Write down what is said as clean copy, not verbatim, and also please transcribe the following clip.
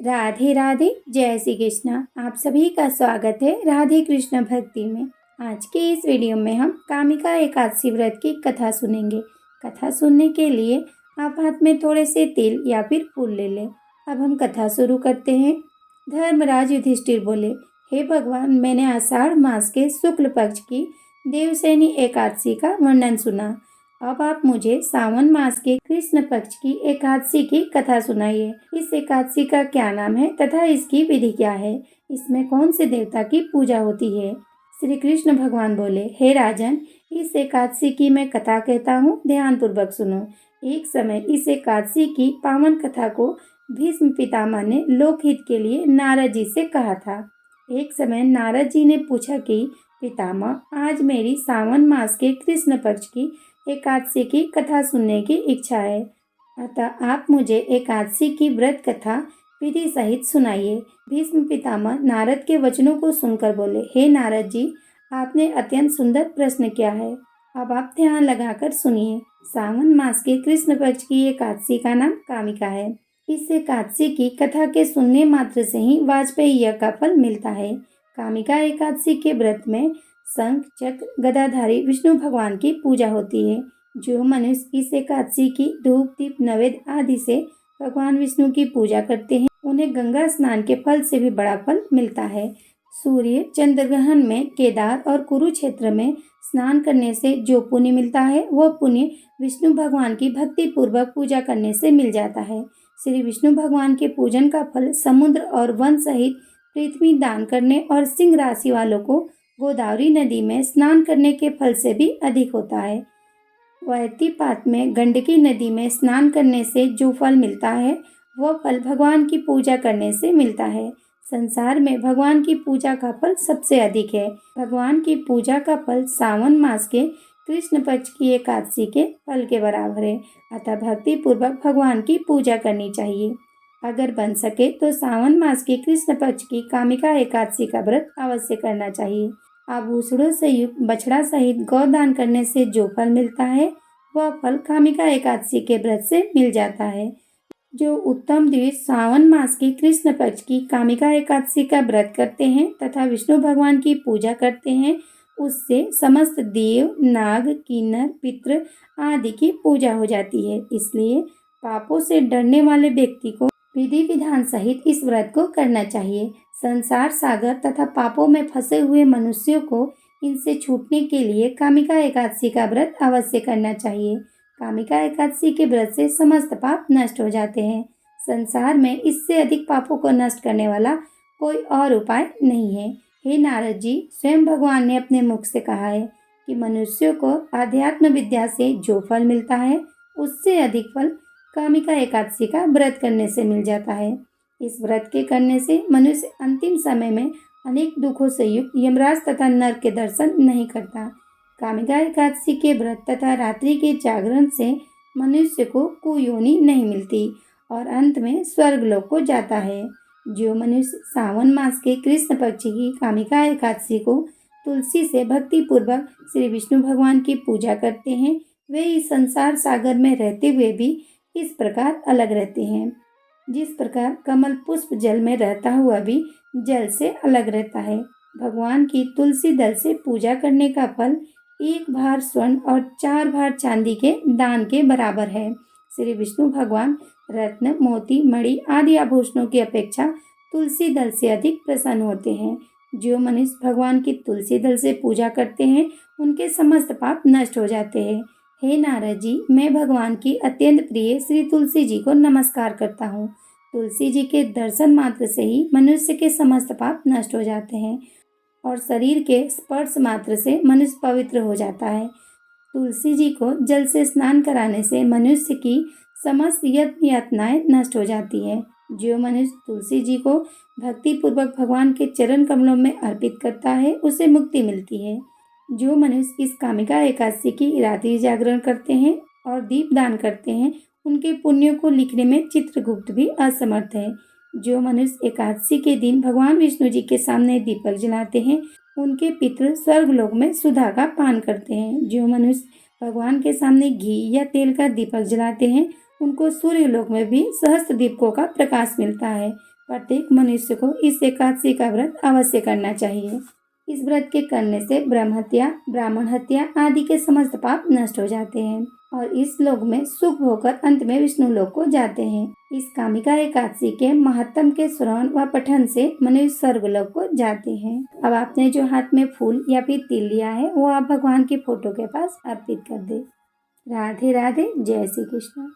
राधे राधे, जय श्री कृष्णा। आप सभी का स्वागत है राधे कृष्ण भक्ति में। आज के इस वीडियो में हम कामिका एकादशी व्रत की कथा सुनेंगे। कथा सुनने के लिए आप हाथ में थोड़े से तिल या फिर फूल ले लें। अब हम कथा शुरू करते हैं। धर्मराज युधिष्ठिर बोले, हे भगवान, मैंने आषाढ़ मास के शुक्ल पक्ष की देवसैनी एकादशी का वर्णन सुना। अब आप मुझे सावन मास के कृष्ण पक्ष की एकादशी की कथा सुनाइए। इस एकादशी का क्या नाम है तथा इसकी विधि क्या है? इसमें कौन से देवता की पूजा होती है? श्री कृष्ण भगवान बोले, हे राजन, इस एकादशी की मैं कथा कहता हूँ, ध्यान पूर्वक सुनो। एक समय इस एकादशी की पावन कथा को भीष्म पितामह ने लोकहित के लिए नारद जी से कहा था। एक समय नारद जी ने पूछा कि पितामह, आज मेरी सावन मास के कृष्ण पक्ष की एकादशी की कथा सुनने की इच्छा है, अतः आप मुझे एकादशी की व्रत कथा विधि सहित सुनाइए। भीष्म पितामह नारद के वचनों को सुनकर बोले, हे नारद जी, आपने अत्यंत सुंदर प्रश्न किया है। अब आप ध्यान लगाकर सुनिए। सावन मास के कृष्ण पक्ष की एकादशी का नाम कामिका है। इस एकादशी की कथा के सुनने मात्र से ही वाजपेय यज्ञ का फल मिलता है। कामिका एकादशी के व्रत में शंख चक्र गदाधारी विष्णु भगवान की पूजा होती है। जो मनुष्य इस एकादशी की धूप दीप नैवेद्य आदि से भगवान विष्णु की पूजा करते हैं, उन्हें गंगा स्नान के फल से भी बड़ा फल मिलता है। सूर्य चंद्रग्रहण में केदार और कुरुक्षेत्र में स्नान करने से जो पुण्य मिलता है, वह पुण्य विष्णु भगवान की भक्ति पूर्वक पूजा करने से मिल जाता है। श्री विष्णु भगवान के पूजन का फल समुद्र और वन सहित पृथ्वी दान करने और सिंह राशि वालों को गोदावरी नदी में स्नान करने के फल से भी अधिक होता है। वैतीपात में गंडकी नदी में स्नान करने से जो फल मिलता है, वह फल भगवान की पूजा करने से मिलता है। संसार में भगवान की पूजा का फल सबसे अधिक है। भगवान की पूजा का फल सावन मास के कृष्ण पक्ष की एकादशी के फल के बराबर है। अतः भक्ति पूर्वक भगवान की पूजा करनी चाहिए। अगर बन सके तो सावन मास के कृष्ण पक्ष की कामिका एकादशी का व्रत अवश्य करना चाहिए। आभूषणों से युक्त बछड़ा सहित गौदान करने से जो फल मिलता है, वह फल कामिका एकादशी के व्रत से मिल जाता है। जो उत्तम दिवस सावन मास की कृष्ण पक्ष की कामिका एकादशी का व्रत करते हैं तथा विष्णु भगवान की पूजा करते हैं, उससे समस्त देव, नाग, किन्नर, पितृ आदि की पूजा हो जाती है। इसलिए पापों से डरने वाले व्यक्ति को विधि विधान सहित इस व्रत को करना चाहिए। संसार सागर तथा पापों में फंसे हुए मनुष्यों को इनसे छूटने के लिए कामिका एकादशी का व्रत अवश्य करना चाहिए। कामिका एकादशी के व्रत से समस्त पाप नष्ट हो जाते हैं। संसार में इससे अधिक पापों को नष्ट करने वाला कोई और उपाय नहीं है। हे नारद जी, स्वयं भगवान ने अपने मुख से कहा है कि मनुष्यों को आध्यात्म विद्या से जो फल मिलता है, उससे अधिक फल कामिका एकादशी का व्रत करने से मिल जाता है। इस व्रत के करने से मनुष्य अंतिम समय में अनेक दुखों से युक्त यमराज तथा नरक के दर्शन नहीं करता। कामिका एकादशी के व्रत तथा रात्रि के जागरण से मनुष्य को कुयोनि नहीं मिलती और अंत में स्वर्गलोक को जाता है। जो मनुष्य सावन मास के कृष्ण पक्ष की कामिका एकादशी को तुलसी से भक्ति पूर्वक श्री विष्णु भगवान की पूजा करते हैं, वे इस संसार सागर में रहते हुए भी इस प्रकार अलग रहते हैं। जिस प्रकार कमल पुष्प जल में रहता हुआ भी जल से अलग रहता है। भगवान की तुलसी दल से पूजा करने का फल 1 भार स्वर्ण और 4 भार चांदी के दान के बराबर है। श्री विष्णु भगवान रत्न, मोती, मणि आदि आभूषणों की अपेक्षा तुलसी दल से अधिक प्रसन्न होते हैं। जो मनुष्य भगवान की तुलसी दल से पूजा करते हैं, उनके समस्त पाप नष्ट हो जाते हैं। हे नारद जी, मैं भगवान की अत्यंत प्रिय श्री तुलसी जी को नमस्कार करता हूँ। तुलसी जी के दर्शन मात्र से ही मनुष्य के समस्त पाप नष्ट हो जाते हैं और शरीर के स्पर्श मात्र से मनुष्य पवित्र हो जाता है। तुलसी जी को जल से स्नान कराने से मनुष्य की समस्त यत्न यातनाएं नष्ट हो जाती है। जो मनुष्य तुलसी जी को भक्ति पूर्वक भगवान के चरण कमलों में अर्पित करता है, उसे मुक्ति मिलती है। जो मनुष्य इस कामिका एकादशी की रात्रि जागरण करते हैं और दीप दान करते हैं, उनके पुण्यों को लिखने में चित्रगुप्त भी असमर्थ है। जो मनुष्य एकादशी के दिन भगवान विष्णु जी के सामने दीपक जलाते हैं, उनके पितृ स्वर्गलोक में सुधा का पान करते हैं। जो मनुष्य भगवान के सामने घी या तेल का दीपक जलाते हैं, उनको सूर्यलोक में भी सहस्त्र दीपकों का प्रकाश मिलता है। प्रत्येक मनुष्य को इस एकादशी का व्रत अवश्य करना चाहिए। इस व्रत के करने से ब्रह्म हत्या, ब्राह्मण हत्या आदि के समस्त पाप नष्ट हो जाते हैं और इस लोक में सुख होकर अंत में विष्णु लोक को जाते हैं। इस कामिका एकादशी के महत्तम के श्रवण व पठन से मनुष्य स्वर्गलोक को जाते हैं। अब आपने जो हाथ में फूल या फिर तिल लिया है वो आप भगवान की फोटो के पास अर्पित कर दे। राधे राधे, जय श्री कृष्ण।